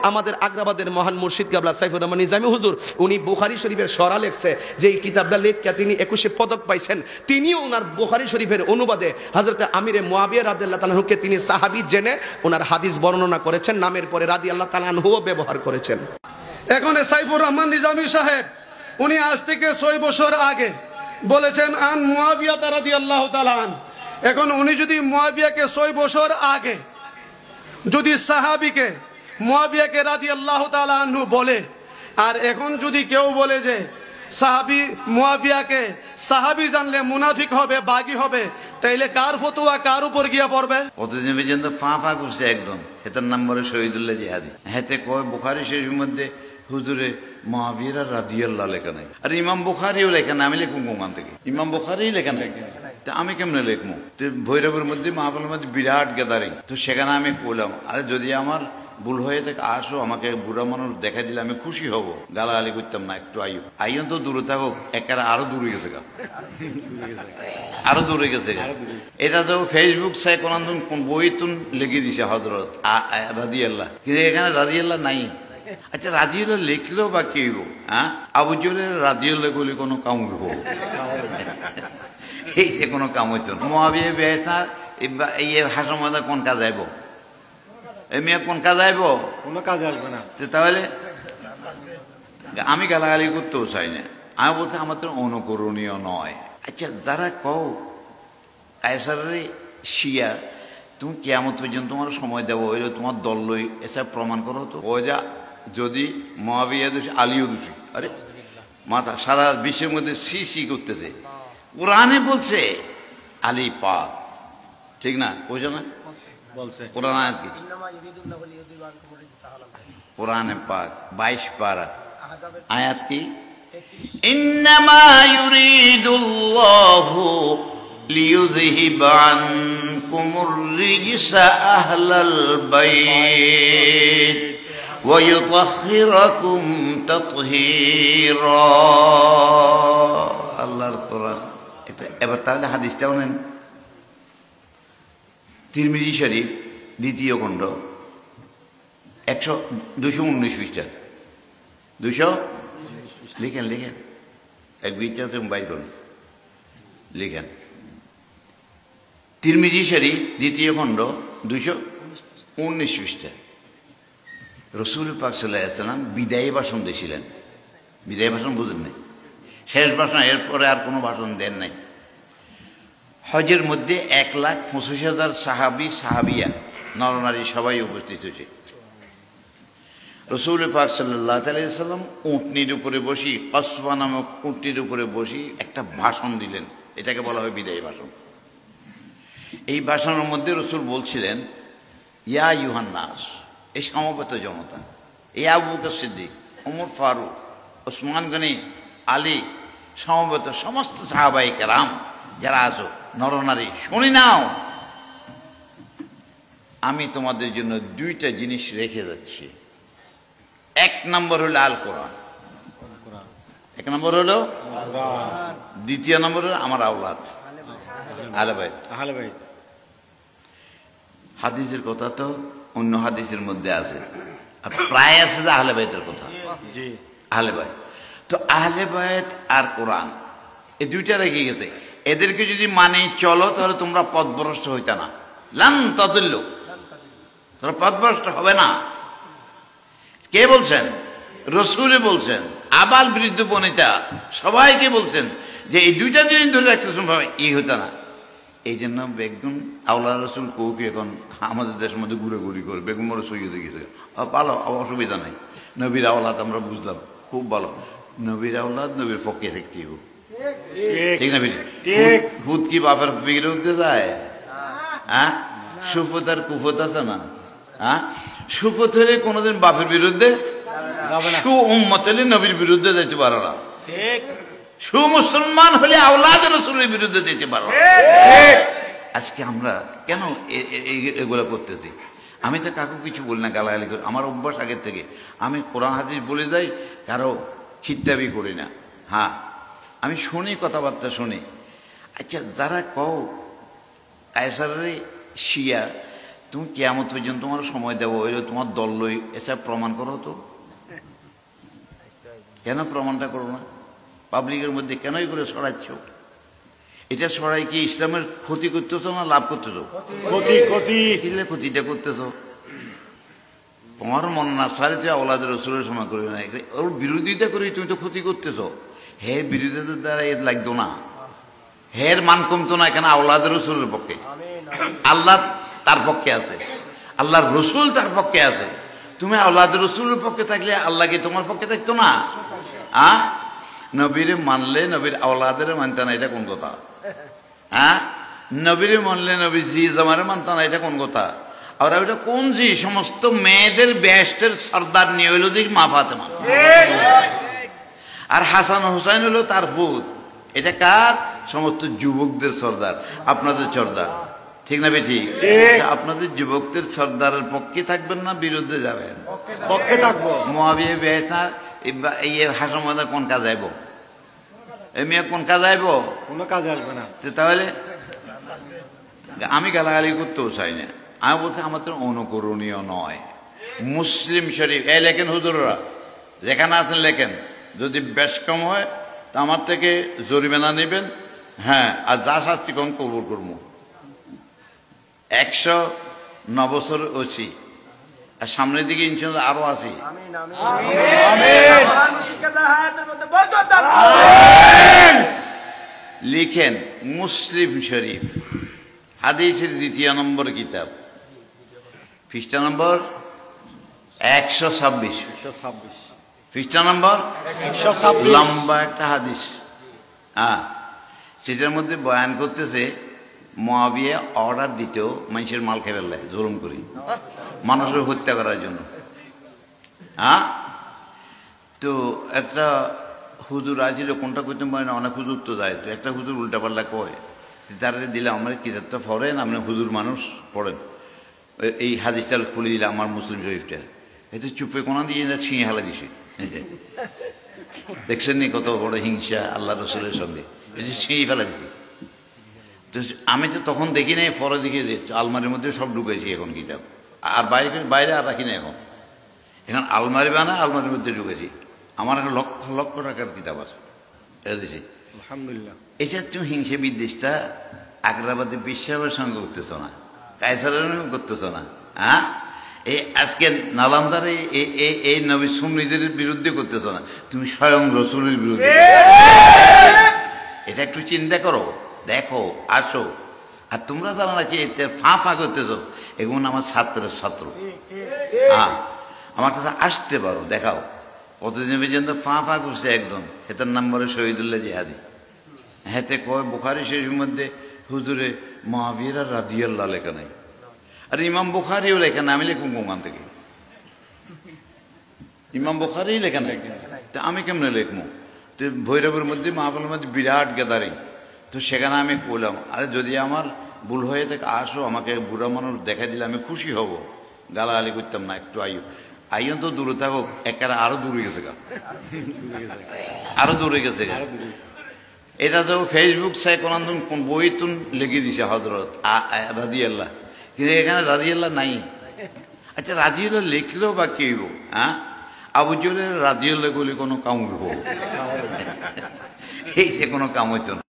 আমাদের আগ্রাবাদের মহান মুর্শিদ কেবলা সাইফুর রহমান নিজামী হুজুর, উনি বুখারী শরীফের সরা লেখছে, যে এই কিতাবটা লেখা তিনি 21 পদক পাইছেন। তিনিও ওনার বুখারী শরীফের অনুবাদে হযরত আমিরে মুয়াবিয়া রাদিয়াল্লাহু তাআলা আনহুকে তিনি সাহাবী জেনে ওনার হাদিস বর্ণনা করেছেন, নামের পরে রাদিয়াল্লাহু তাআলা আনহুও ব্যবহার করেছেন। এখন সাইফুর রহমান নিজামী সাহেব উনি আজ থেকে 6 বছর আগে বলেছেন আন মুয়াবিয়া রাদিয়াল্লাহু তাআলা আন। এখন উনি যদি মুয়াবিয়াকে 6 বছর আগে যদি সাহাবীকে মুয়াবিয়াকে রাদিয়াল্লাহু তাআলা আনহু বলে, আর এখন যদি কেউ বলে যে সাহাবী মুয়াবিয়াকে সাহাবী জানলে মুনাফিক হবে, বাগী হবে, তাইলে কার ফতোয়া কার উপর গিয়া পড়বে? অতদিন পর্যন্ত ফা করছে একজন, এটার নাম বলে শহীদুল্লাহ জিহাদি। হেতে কয় বুখারী শরীফের মধ্যে হুজুরে মুয়াবিয়া রাদিয়াল্লাহু লেখা নাই, আর ইমাম বুখারীও লেখা নাই। আমি লিখুন কোন থেকে? ইমাম বুখারী লেখা নাই, তা আমি কেমনে লিখবো? তো ভৈরবের মধ্যে মাহফিলের মধ্যে বিরাট গ্যাদারিং, তো সেখানে আমি কইলাম আরে যদি আমার ভুল হয়ে থাকে আসো, আমাকে বুড়া মানুষ দেখা দিলে আমি খুশি হব, গালাগালি করতাম না, একটু আইও তো দূরে থাকুক, একেবারে আরো দূরে গেছে গা, আরো দূরে গেছে গা। এটা তো ফেসবুক চাই কোন বই তুন লিখে দিছে হযরত রাদিয়াল্লাহ, কিন্তু এখানে রাদিয়াল্লাহ নাই। আচ্ছা রাদিয়াল্লাহ লিখলেও বা কি হইব? হ্যাঁ, আবু জুলের রাদিয়াল্লাহ বলে কোনো কাম হইব? এই যে কোনো কাম হইতো না। মুয়াবিয়া বেহেশত এই হাসর মধ্যে কোন কাজ আইব? এমনি কোন কাজ আইব? কোনো কাজ আসবে না। তাহলে আমি গালাগালি করতেও চাই না, আমি বলছি আমার তো অনুকরণীয় নয়। আচ্ছা যারা কও কায়সারে শিয়া, তুমি কিয়ামত পর্যন্ত তোমার সময় দেবো, হইলে তোমার দল লই এসব প্রমাণ করো তো। ও যা যদি মুয়াবিয়া দোষী, আলীও দোষী, আরে মাথা সারা বিশ্বের মধ্যে সি করতেছে। কোরআনে বলছে আলী পাক, ঠিক না? বুঝো না? কোরআন আয়াত কি? কোরআনে পাক 22 পারা, আয়াত কি? ইন্নামা ইউরিদুল্লাহু লিইউযহিবা আনকুমুর রিজসা আহলাল বাইত ওয়া ইউতাহহিরাকুম তাতহীরা। আল্লাহর কোরআন। এবার তাহলে হাদিসটাও নেন। তিরমিজি শরীফ 2য় খণ্ড 219 পৃষ্ঠা, 200 লিখেন এক বিচ্ছাতে মোবাইল করুন, লিখেন তিরমিজি শরীফ 2য় খণ্ড 219 পৃষ্ঠা। রাসূল পাক সাল্লাল্লাহু আলাইহি ওয়াসাল্লাম বিদায়ী ভাষণ দিয়েছিলেন। বিদায়ী ভাষণ বুঝেন নাই? শেষ ভাষণ, এরপরে আর কোনো ভাষণ দেন নাই। হজের মধ্যে 1,25,000 সাহাবী সাহাবিয়া নরনারী সবাই উপস্থিত হয়েছে। রাসূল পাক সাল্লাল্লাহু আলাইহি ওয়াসাল্লাম উটনির উপরে বসি, কসবা নামক উটনির উপরে বসি একটা ভাষণ দিলেন। এটাকে বলা হয় বিদায়ী ভাষণ। এই ভাষণের মধ্যে রাসূল বলছিলেন, ইয়া আইয়ুহান নাস, এই সমবেত জনতা, এই আবু বকর সিদ্দিক, ওমর ফারুক, ওসমান গনি, আলী, সমবেত সমস্ত সাহাবায়ে কেরাম যারা আছো নরনারী, শুনি নাও, আমি তোমাদের জন্য 2টা জিনিস রেখে যাচ্ছি। 1 নম্বর হলো আল কোরআন, 1 নম্বর হলো, 2য় নম্বর হলো আমার আওলাদ আহলে বাইত। হাদিসের কথা তো অন্য হাদিসের মধ্যে আছে, আর প্রায় আছে যে আহলে বাইতের কথা। আহলে বাইত, তো আহলে বাইত আর কোরআন এই 2টা রেখে গেছে। এদেরকে যদি মানে চলো তাহলে তোমরা পথভ্রষ্ট হইতে না, লান তাদিল্লু, তোমরা পথভ্রষ্ট হবে না। কে বলছেন? রাসূল বলছেন, আবাল বৃদ্ধ বনিতা সবাইকে বলছেন যে এই 2টা জিনিস ধরে রাখতে ভাবে এই হতো না। এই জন্য বেগুন আওলা রাসূল কৌকে এখন আমাদের দেশের মধ্যে ঘুরে করে বেগুন মরে সৈয়দে গেছে, ভালো, অসুবিধা নাই। নবীর আওলাদ আমরা বুঝলাম, খুব ভালো। নবীর আওলাদ নবীর পক্ষে থাকতে হবে, ঠিক না? হুদ কি বাপের বিরুদ্ধে যায়? হ্যাঁ, সুফত আর কুফত আছে না? হ্যাঁ, সুফত হলে কোনোদিন বাপের বিরুদ্ধে, সু উম্মত হলে নবীর বিরুদ্ধে যেতে পারো না। সুমুসলমান হলে আওলাদ রাসূলের বিরুদ্ধে যেতে পারো না। আজকে আমরা কেন এগুলো করতেছি? আমি তো কাকু কিছু বলি না, গালাগালি করি, আমার অভ্যাস আগের থেকে। আমি কোরআন হাদিস বলে যাই, কারো খিত্তাবি করি না। হ্যাঁ, আমি শুনি, কথাবার্তা শুনি। আচ্ছা যারা কও কায়সারে শিয়া, তুমি কিয়ামত পর্যন্ত তোমার সময় দেবো, হইলে তোমার দল লই এসব প্রমাণ করো তো। কেন প্রমাণটা করো না? পাবলিকের মধ্যে কেনই করে ছড়াচ্ছ? এটা ছড়াই কি ইসলামের ক্ষতি করতেছো না লাভ করতেছো? ক্ষতিটা করতেছো। তোমার মন না সারে তুই আওলাদের রসুলের সময় করবি না, ওর বিরোধিতা করি তুমি তো ক্ষতি করতেছো। হে বিরোধিতার দ্বারা এর লাগতো না, হের মান কমতো না। কেন? আওলাদের রসুলের পক্ষে, আল্লাহ তার পক্ষে আছে, আল্লাহর রসুল তার পক্ষে আছে। তুমি আওলাদের রসুলের পক্ষে থাকলে আল্লাহ কি তোমার পক্ষে থাকতো না? নবীরে মানলে নবীর আওলাদের মানতে না, এটা কোন কথা? নবীরে মানলে নবী জি জামারে মানতে না, এটা কোন কথা? আর ওইটা কোন জি? সমস্ত মেয়েদের বেহেশতের সর্দার নিয়ে হইল দিক মা ফাতেমা, আর হাসান হোসাইন হলো তার ফুত। এটা কার? সমস্ত যুবকদের সর্দার, আপনাদের সর্দার। ঠিক না বেঠি? আপনাদের যুবকদের সর্দারের পক্ষে থাকবেন না বিরুদ্ধে যাবেন? পক্ষে থাকবো। মুআবিয়া বেহেশতার এই হাসান ময়দা কোন কাজ আইব? এমনি কোন কাজ আইব? কোনো কাজে আসবে না। তাহলে আমি গালাগালি করতেও চাই না, আমি বলছি আমাদের অনুকরণীয় নয়। মুসলিম শরীফ এই লেখেন হুজুররা, যেখানে আছেন লেখেন। যদি বেশ কম হয় তা আমার থেকে জরিমানা নেবেন, হ্যাঁ, আর যা শাস্তি কম কবুল করবো। 109 বছর আছি, আর সামনের দিকে ইনশাআল্লাহ আরো আছি। লিখেন মুসলিম শরীফ হাদিসের 2 নম্বর কিতাব, পৃষ্ঠা নম্বর 126, পৃষ্ঠা নম্বর 126, লম্বা একটা হাদিস। সেটার মধ্যে বয়ান করতেছে মুআবিয়া অর্ডার দিতেও মানুষের মাল খেয়ে ফেললে জুলুম করি, মানুষের হত্যা করার জন্য। তো একটা হুজুর আসছিল, কোনটা করতে পারে না, অনেক হুজুর তো যায়। তো একটা হুজুর উল্টা পাল্লা কয়, তারা দিলাম আমার কিতাবটা পড়েন, আপনি হুজুর মানুষ পড়েন। এই হাদিসটা খুলে দিলাম আমার মুসলিম শরীফটা, এতে চুপে কোনা দিয়ে ছিঁড়ে হালা দিছে। দেখছেন নি কত বড় হিংসা আল্লাহ রসুলের সঙ্গে, এই যে ছিঁড়ে ফেলা দিছে। তো আমি তো তখন দেখি নাই, পরে দেখে আলমারির মধ্যে সব ঢুকেছি এখন কিতাব, আর বাইরে বাইরে আর রাখি না। এখন আলমারি বানায় আলমারির মধ্যে ঢুকেছি। আমার একটা লক্ষ লক্ষ টাকার কিতাব আছে, আলহামদুলিল্লাহ। এটা তুমি হিংসা বিদ্বেষটা আগ্রাবাদে বিশ্বাসের সঙ্গে করতেছ না, কায়সারের করতেছ না। এই আজকে নালান্দার এই নবী সুন্নিদের বিরুদ্ধে করতেছ না, তুমি স্বয়ং রসুলের বিরুদ্ধে। এটা একটু চিন্তা করো, দেখো, আসো। আর তোমরা জানো না যে ফাঁ করতেছ, এগুলো আমার ছাত্রের ছাত্র। আমার কাছে আসতে পারো, দেখাও। কতদিন পর্যন্ত ফাঁ করছে একজন, হেতার নাম বলে শহীদুল্লাহ জিহাদি। হেতে কয় বুখারী শরীফের মধ্যে হুজুরে মুআবিয়া রাদিয়াল্লাহু লেখা নাই, আর ইমাম বুখারীও লেখা না। আমি লেখুন কোন থেকে? ইমাম বুখারী লেখা নাই, তা আমি কেমনে লিখবো? তো ভৈরবের মধ্যে মাহফিলের মধ্যে বিরাট গ্যাদারিং, তো সেখানে আমি বললাম, আরে যদি আমার ভুল হয়ে থাকে আসো, আমাকে বুড়া মানুষ দেখা দিলে আমি খুশি হব, গালাগালি করতাম না। একটু আইন তো দূরে থাকুক, একেবারে আরো দূরে গেছে গা, আরো দূরে গেছে গা। এটা তো ফেসবুক চাই কোন বই তুন লেগে দিছে হজরত রাদিয়াল্লাহ, কিন্তু এখানে রাদিয়াল্লাহ নাই। আচ্ছা, রাদিয়াল্লাহ লিখলেও বা কি হইব? আবু জহেলের রাদিয়াল্লাহ বলে কোনো কাম হইব? এই যে কোনো কাম হইতো না।